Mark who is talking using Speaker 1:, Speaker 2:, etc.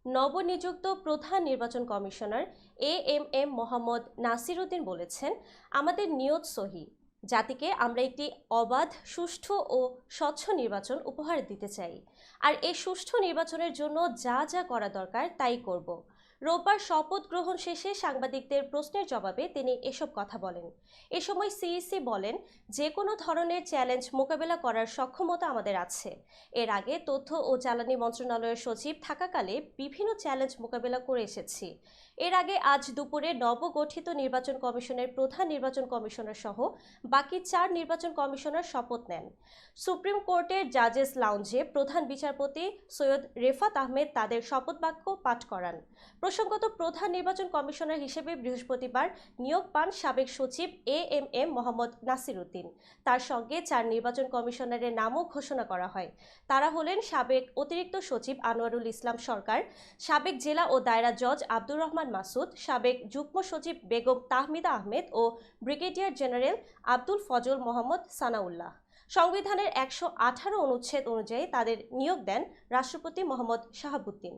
Speaker 1: নবনিযুক্ত প্রধান নির্বাচন কমিশনার এএমএম মোহাম্মদ নাসির উদ্দিন বলেছেন, আমাদের নিয়ত সহি। জাতিকে আমরা একটি অবাধ, সুষ্ঠু ও স্বচ্ছ নির্বাচন উপহার দিতে চাই। আর এই সুষ্ঠু নির্বাচনের জন্য যা যা করা দরকার তাই করব। রোববার শপথ গ্রহণ শেষে সাংবাদিকদের প্রশ্নের জবাবে তিনি এসব কথা বলেন। এ সময় সিইসি বলেন, যে কোনো ধরনের চ্যালেঞ্জ মোকাবেলা করার সক্ষমতা আমাদের আছে। এর আগে তথ্য ও জ্বালানি মন্ত্রণালয়ের সচিব থাকাকালে বিভিন্ন চ্যালেঞ্জ মোকাবেলা করে এসেছি। এর আগে আজ দুপুরে নবগঠিত নির্বাচন কমিশনের প্রধান নির্বাচন কমিশনার সহ বাকি 4 নির্বাচন কমিশনার শপথ নেন। সুপ্রিম কোর্টের জাজেস লাউঞ্জে প্রধান বিচারপতি সৈয়দ রেফাত আহমেদ তাদের শপথ বাক্য পাঠ করান। প্রসঙ্গত, প্রধান নির্বাচন কমিশনার হিসেবে বৃহস্পতিবার নিয়োগ পান সাবেক সচিব এএমএম মোহাম্মদ নাসির উদ্দিন। তার সঙ্গে 4 নির্বাচন কমিশনারের নামও ঘোষণা করা হয়। তারা হলেন সাবেক অতিরিক্ত সচিব আনোয়ারুল ইসলাম সরকার, সাবেক জেলা ও দায়রা জজ আব্দুর রহমান মাসুদ, সাবেক যুগ্ম সচিব বেগম তাহমিদা আহমেদ ও ব্রিগেডিয়ার জেনারেল আব্দুল ফজল মোহাম্মদ সানাউল্লাহ। সংবিধানের 118 অনুচ্ছেদ অনুযায়ী তাদের নিয়োগ দেন রাষ্ট্রপতি মোহাম্মদ শাহাবুদ্দিন।